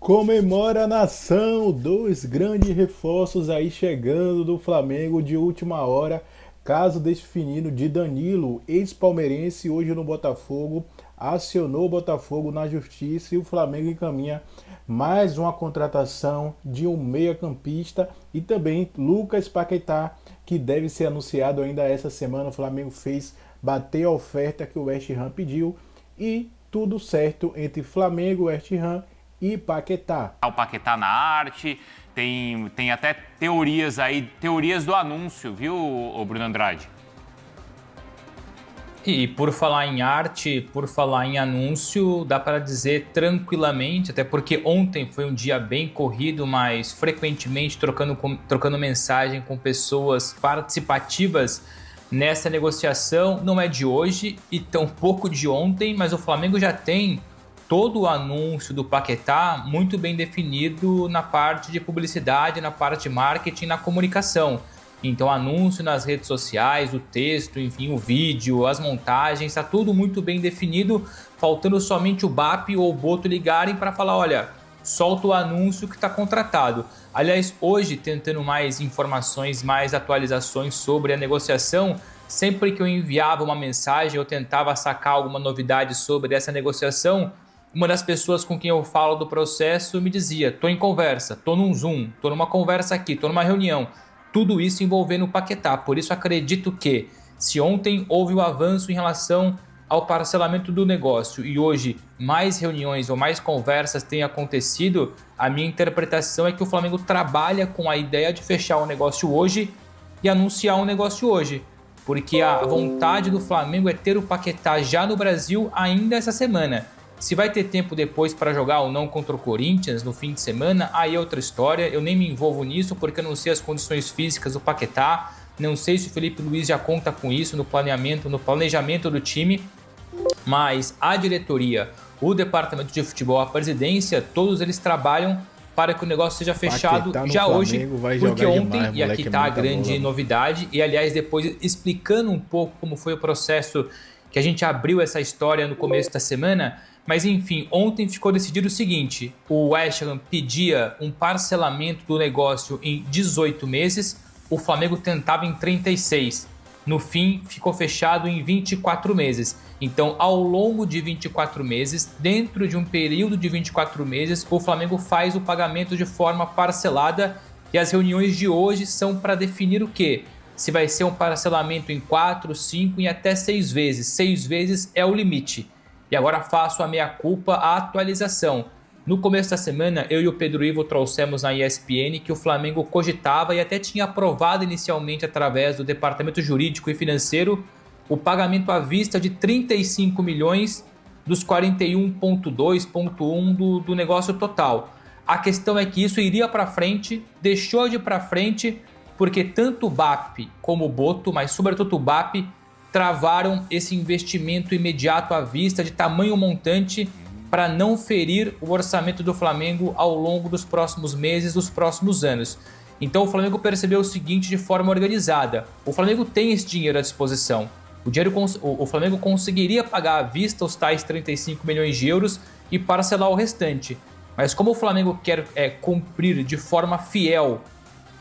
Comemora a nação, dois grandes reforços aí chegando do Flamengo de última hora. Caso definido de Danilo, ex-palmeirense, hoje no Botafogo, acionou o Botafogo na justiça e o Flamengo encaminha mais uma contratação de um meia-campista e também Lucas Paquetá, que deve ser anunciado ainda essa semana. O Flamengo fez bater a oferta que o West Ham pediu e tudo certo entre Flamengo, West Ham e Paquetá. O Paquetá na arte, tem até teorias aí, teorias do anúncio, viu, o Bruno Andrade? E por falar em arte, por falar em anúncio, dá para dizer tranquilamente, até porque ontem foi um dia bem corrido, mas frequentemente trocando mensagem com pessoas participativas nessa negociação. Não é de hoje e tampouco de ontem, mas o Flamengo já tem todo o anúncio do Paquetá muito bem definido na parte de publicidade, na parte de marketing, na comunicação. Então, anúncio nas redes sociais, o texto, enfim, o vídeo, as montagens, está tudo muito bem definido, faltando somente o BAP ou o Boto ligarem para falar, olha, solta o anúncio que está contratado. Aliás, hoje, tentando mais informações, mais atualizações sobre a negociação, sempre que eu enviava uma mensagem, eu tentava sacar alguma novidade sobre essa negociação, uma das pessoas com quem eu falo do processo me dizia, tô em conversa, tô num Zoom, tô numa conversa aqui, tô numa reunião. Tudo isso envolvendo o Paquetá. Por isso acredito que, se ontem houve o avanço em relação ao parcelamento do negócio e hoje mais reuniões ou mais conversas têm acontecido, a minha interpretação é que o Flamengo trabalha com a ideia de fechar o negócio hoje e anunciar o negócio hoje. Porque a vontade do Flamengo é ter o Paquetá já no Brasil ainda essa semana. Se vai ter tempo depois para jogar ou não contra o Corinthians no fim de semana, aí é outra história. Eu nem me envolvo nisso porque eu não sei as condições físicas do Paquetá. Não sei se o Felipe Luiz já conta com isso no planejamento do time. Mas a diretoria, o departamento de futebol, a presidência, todos eles trabalham para que o negócio seja fechado já hoje. Porque ontem, demais, e aqui está a grande novidade, e aliás depois explicando um pouco como foi o processo que a gente abriu essa história no começo da semana. Mas enfim, ontem ficou decidido o seguinte, o West Ham pedia um parcelamento do negócio em 18 meses, o Flamengo tentava em 36. No fim, ficou fechado em 24 meses. Então, ao longo de 24 meses, dentro de um período de 24 meses, o Flamengo faz o pagamento de forma parcelada e as reuniões de hoje são para definir o quê? Se vai ser um parcelamento em 4, 5 e até 6 vezes. 6 vezes é o limite. E agora faço a meia-culpa, a atualização. No começo da semana, eu e o Pedro Ivo trouxemos na ESPN que o Flamengo cogitava e até tinha aprovado inicialmente através do Departamento Jurídico e Financeiro o pagamento à vista de 35 milhões dos 41,2,1 do negócio total. A questão é que isso iria para frente, deixou de ir para frente, porque tanto o BAP como o Boto, mas sobretudo o BAP, travaram esse investimento imediato à vista de tamanho montante para não ferir o orçamento do Flamengo ao longo dos próximos meses, dos próximos anos. Então o Flamengo percebeu o seguinte de forma organizada, o Flamengo tem esse dinheiro à disposição, o Flamengo conseguiria pagar à vista os tais 35 milhões de euros e parcelar o restante, mas como o Flamengo quer cumprir de forma fiel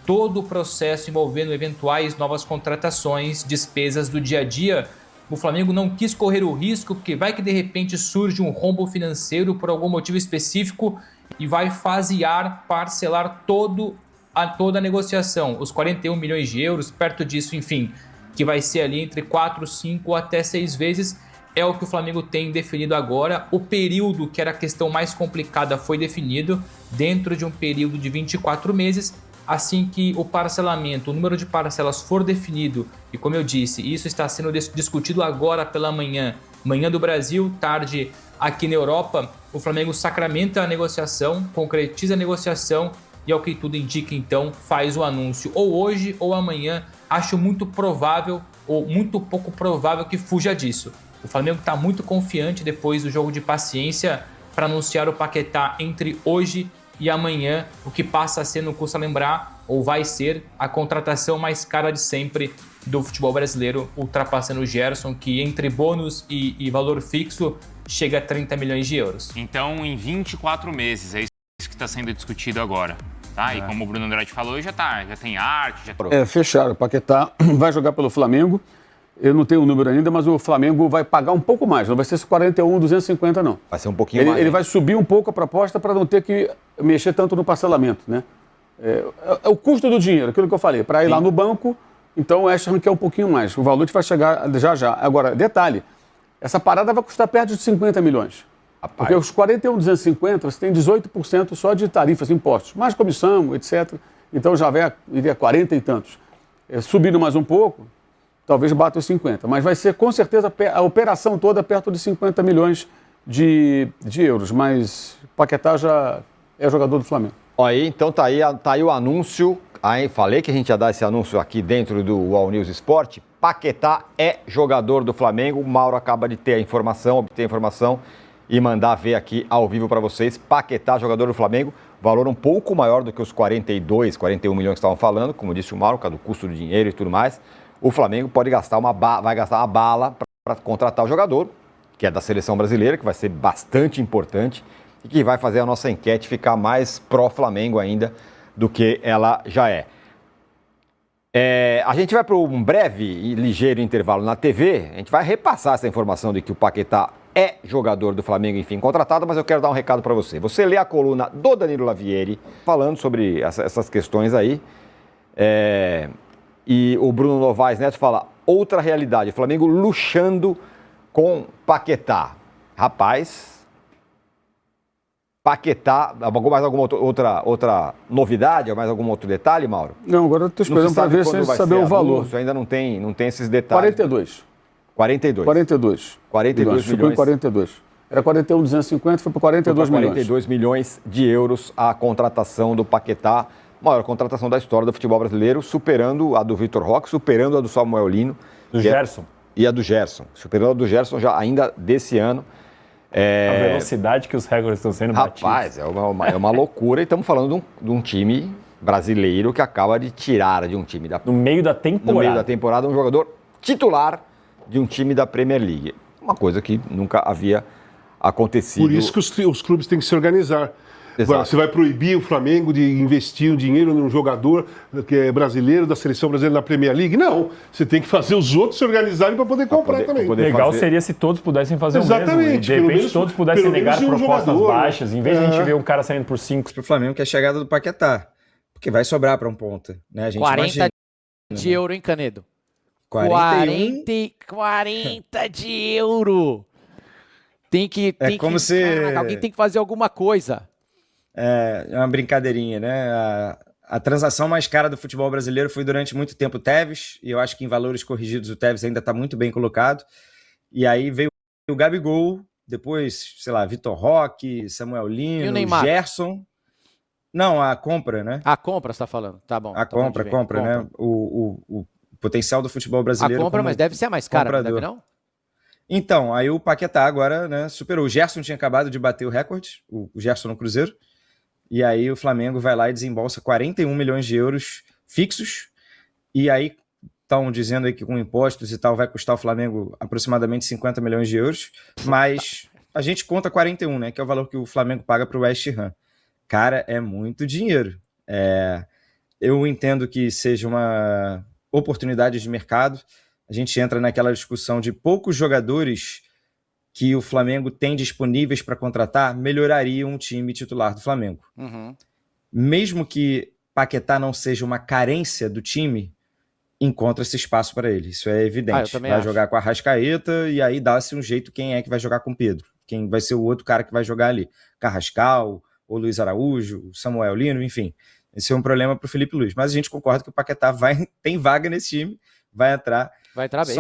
todo o processo envolvendo eventuais novas contratações, despesas do dia a dia, o Flamengo não quis correr o risco, porque vai que de repente surge um rombo financeiro por algum motivo específico e vai fasear, parcelar toda a negociação, os 41 milhões de euros, perto disso, enfim, que vai ser ali entre 4, 5 até 6 vezes, é o que o Flamengo tem definido agora. O período, que era a questão mais complicada, foi definido dentro de um período de 24 meses, assim que o parcelamento, o número de parcelas for definido, e como eu disse, isso está sendo discutido agora pela manhã do Brasil, tarde aqui na Europa, o Flamengo sacramenta a negociação, concretiza a negociação e, ao que tudo indica, então, faz o anúncio ou hoje ou amanhã. Acho muito provável ou muito pouco provável que fuja disso. O Flamengo está muito confiante depois do jogo de paciência para anunciar o Paquetá entre hoje e amanhã, o que passa a ser, não custa lembrar, ou vai ser a contratação mais cara de sempre do futebol brasileiro, ultrapassando o Gerson, que entre bônus e valor fixo chega a 30 milhões de euros. Então, em 24 meses, é isso que está sendo discutido agora. Tá? E como o Bruno Andrade falou, já tem arte, fecharam. O Paquetá vai jogar pelo Flamengo. Eu não tenho o número ainda, mas o Flamengo vai pagar um pouco mais. Não vai ser 41,250 não. Vai ser um pouquinho mais. Ele vai subir um pouco a proposta para não ter que mexer tanto no parcelamento, né? É o custo do dinheiro, aquilo que eu falei. Para ir lá no banco, então o West Ham quer um pouquinho mais. O valor vai chegar já. Agora, detalhe, essa parada vai custar perto de 50 milhões. Rapaz. Porque os 41,250 você tem 18% só de tarifas, impostos, mais comissão, etc. Então já iria 40 e tantos. Subindo mais um pouco, talvez bata os 50. Mas vai ser com certeza a operação toda perto de 50 milhões de euros. Mas Paquetá já é jogador do Flamengo. Aí, então tá aí o anúncio. Aí falei que a gente ia dar esse anúncio aqui dentro do All News Sport. Paquetá é jogador do Flamengo. O Mauro acaba de obter a informação e mandar ver aqui ao vivo para vocês. Paquetá, jogador do Flamengo, valor um pouco maior do que os 42, 41 milhões que estavam falando, como disse o Mauro, por causa do custo do dinheiro e tudo mais. O Flamengo vai gastar uma bala para contratar o jogador, que é da seleção brasileira, que vai ser bastante importante e que vai fazer a nossa enquete ficar mais pró-Flamengo ainda do que ela já é. A gente vai para um breve e ligeiro intervalo na TV. A gente vai repassar essa informação de que o Paquetá é jogador do Flamengo, enfim, contratado, mas eu quero dar um recado para você. Você lê a coluna do Danilo Lavieri falando sobre essas questões aí. E o Bruno Novaes Neto fala outra realidade. O Flamengo luxando com Paquetá. Rapaz, Paquetá, mais alguma outra novidade, mais algum outro detalhe, Mauro? Não, agora eu estou esperando para ver se saber o valor. Anúncio, ainda não tem esses detalhes. 42 milhões. 42. Era 41,250, foi para 42 milhões. 42 milhões de euros a contratação do Paquetá. Maior contratação da história do futebol brasileiro, superando a do Vitor Roque, superando a do Samuel Lino. Do Gerson. E a do Gerson. Superando a do Gerson já ainda desse ano. A velocidade que os recordes estão sendo batidos. Rapaz, é uma loucura. E estamos falando de um time brasileiro que acaba de tirar de um time no meio da temporada um jogador titular de um time da Premier League. Uma coisa que nunca havia acontecido. Por isso que os clubes têm que se organizar. Agora, você vai proibir o Flamengo de investir o dinheiro num jogador que é brasileiro, da seleção brasileira na Premier League? Não. Você tem que fazer os outros se organizarem para poder comprar também. Legal seria se todos pudessem fazer o mesmo. Exatamente. De repente todos pudessem negar propostas baixas, em vez de a gente ver um cara saindo por 5. Para o Flamengo, que é a chegada do Paquetá. Porque vai sobrar para um ponta. Né? A gente 40 de euro, hein, Canedo? 40 de euro. Alguém tem que fazer alguma coisa. É uma brincadeirinha, né? A transação mais cara do futebol brasileiro foi durante muito tempo o Tevez, e eu acho que em valores corrigidos o Tevez ainda está muito bem colocado. E aí veio o Gabigol, depois, sei lá, Vitor Roque, Samuel Lino, Gerson. Não, a compra, né? A compra, você está falando. Tá bom. A compra, né? O potencial do futebol brasileiro. A compra, mas deve ser a mais cara, não deve não? Então, aí o Paquetá agora, né, superou. O Gerson tinha acabado de bater o recorde, o Gerson no Cruzeiro. E aí o Flamengo vai lá e desembolsa 41 milhões de euros fixos. E aí estão dizendo aí que com impostos e tal vai custar o Flamengo aproximadamente 50 milhões de euros. Mas a gente conta 41, né? Que é o valor que o Flamengo paga para o West Ham. Cara, é muito dinheiro. Eu entendo que seja uma oportunidade de mercado. A gente entra naquela discussão de poucos jogadores que o Flamengo tem disponíveis para contratar melhorariam o time titular do Flamengo. Uhum. Mesmo que Paquetá não seja uma carência do time, encontra-se espaço para ele. Isso é evidente. Vai jogar com a Arrascaeta e aí dá-se um jeito quem é que vai jogar com o Pedro. Quem vai ser o outro cara que vai jogar ali. Carrascal, ou Luiz Araújo, Samuel Lino, enfim. Esse é um problema para o Felipe Luiz. Mas a gente concorda que o Paquetá tem vaga nesse time, vai entrar. Vai entrar bem.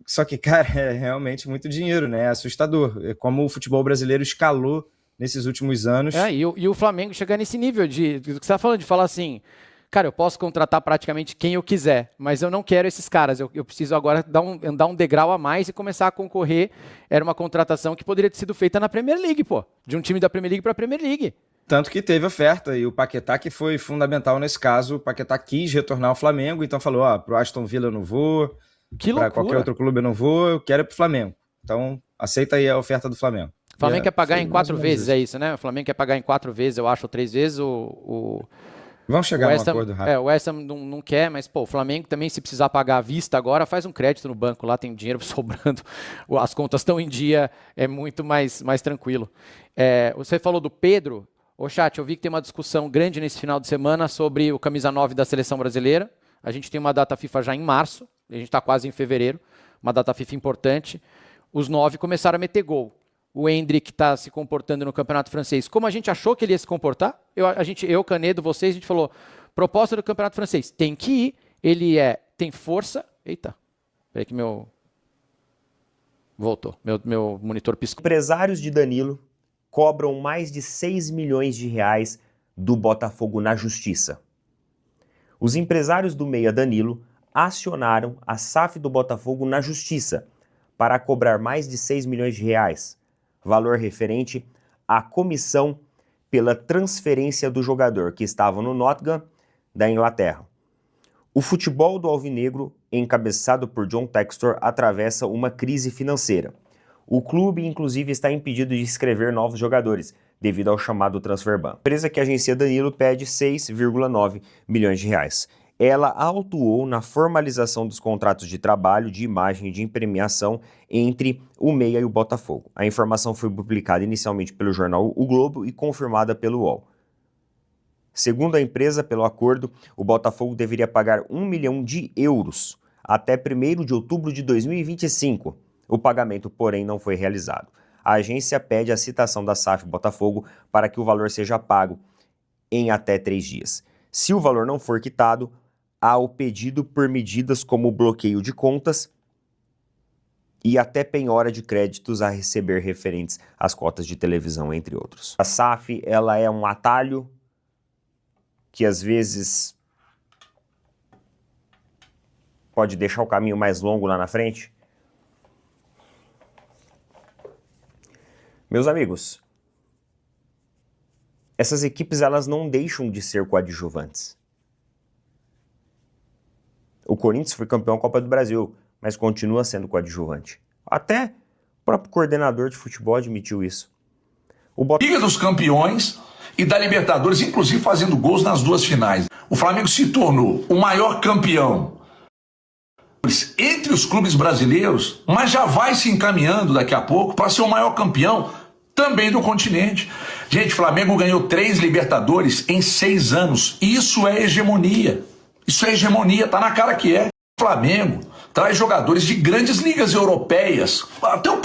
Só que, cara, é realmente muito dinheiro, né? É assustador. É como o futebol brasileiro escalou nesses últimos anos. E o Flamengo chegar nesse nível do que você está falando, de falar assim, cara, eu posso contratar praticamente quem eu quiser, mas eu não quero esses caras. Eu preciso agora dar um degrau a mais e começar a concorrer. Era uma contratação que poderia ter sido feita na Premier League, pô. De um time da Premier League para a Premier League. Tanto que teve oferta, e o Paquetá, que foi fundamental nesse caso, o Paquetá quis retornar ao Flamengo, então falou, pro Aston Villa eu não vou, para qualquer outro clube eu não vou, eu quero ir pro Flamengo. Então, aceita aí a oferta do Flamengo. O Flamengo quer pagar em 4 vezes, é isso, né? O Flamengo quer pagar em 4 vezes, eu acho, ou 3 vezes. Vamos chegar num acordo rápido. O West Ham não quer, mas pô, o Flamengo também, se precisar pagar à vista agora, faz um crédito no banco, lá tem dinheiro sobrando, as contas estão em dia, é muito mais tranquilo. Você falou do Pedro. Ô, chat, eu vi que tem uma discussão grande nesse final de semana sobre o camisa 9 da seleção brasileira. A gente tem uma data FIFA já em março, a gente está quase em fevereiro, uma data FIFA importante. Os 9 começaram a meter gol. O Endrick está se comportando no Campeonato Francês como a gente achou que ele ia se comportar. Eu Canedo, vocês, a gente falou, proposta do Campeonato Francês, tem que ir, ele tem força. Eita, peraí que voltou, meu monitor piscou. Empresários de Danilo cobram mais de 6 milhões de reais do Botafogo na Justiça. Os empresários do meia Danilo acionaram a SAF do Botafogo na Justiça para cobrar mais de 6 milhões de reais, valor referente à comissão pela transferência do jogador que estava no Nottingham, da Inglaterra. O futebol do Alvinegro, encabeçado por John Textor, atravessa uma crise financeira. O clube, inclusive, está impedido de inscrever novos jogadores, devido ao chamado transfer ban. A empresa que agencia Danilo pede 6,9 milhões de reais. Ela atuou na formalização dos contratos de trabalho, de imagem e de premiação entre o Meia e o Botafogo. A informação foi publicada inicialmente pelo jornal O Globo e confirmada pelo UOL. Segundo a empresa, pelo acordo, o Botafogo deveria pagar 1 milhão de euros até 1º de outubro de 2025. O pagamento, porém, não foi realizado. A agência pede a citação da SAF Botafogo para que o valor seja pago em até 3 dias. Se o valor não for quitado, há o pedido por medidas como bloqueio de contas e até penhora de créditos a receber referentes às cotas de televisão, entre outros. A SAF, ela é um atalho que às vezes pode deixar o caminho mais longo lá na frente. Meus amigos, essas equipes elas não deixam de ser coadjuvantes. O Corinthians foi campeão da Copa do Brasil, mas continua sendo coadjuvante. Até o próprio coordenador de futebol admitiu isso. Liga dos Campeões e da Libertadores, inclusive fazendo gols nas 2 finais. O Flamengo se tornou o maior campeão entre os clubes brasileiros, mas já vai se encaminhando daqui a pouco para ser o maior campeão também do continente. Gente, o Flamengo ganhou 3 Libertadores em 6 anos. Isso é hegemonia. Isso é hegemonia, tá na cara que é. O Flamengo traz jogadores de grandes ligas europeias. Até o...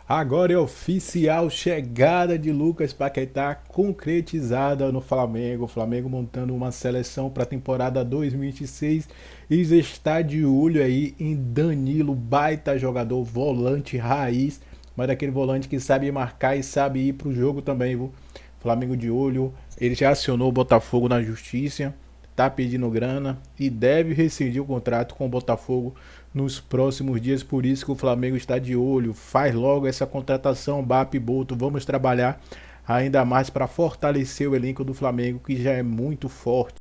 Agora é oficial, chegada de Lucas Paquetá concretizada no Flamengo. O Flamengo montando uma seleção para a temporada 2026. E está de olho aí em Danilo, baita jogador, volante raiz, mas daquele volante que sabe marcar e sabe ir para o jogo também, viu? Flamengo de olho, ele já acionou o Botafogo na justiça, tá pedindo grana e deve rescindir o contrato com o Botafogo nos próximos dias, por isso que o Flamengo está de olho. Faz logo essa contratação, BAP e Boto, vamos trabalhar ainda mais para fortalecer o elenco do Flamengo, que já é muito forte.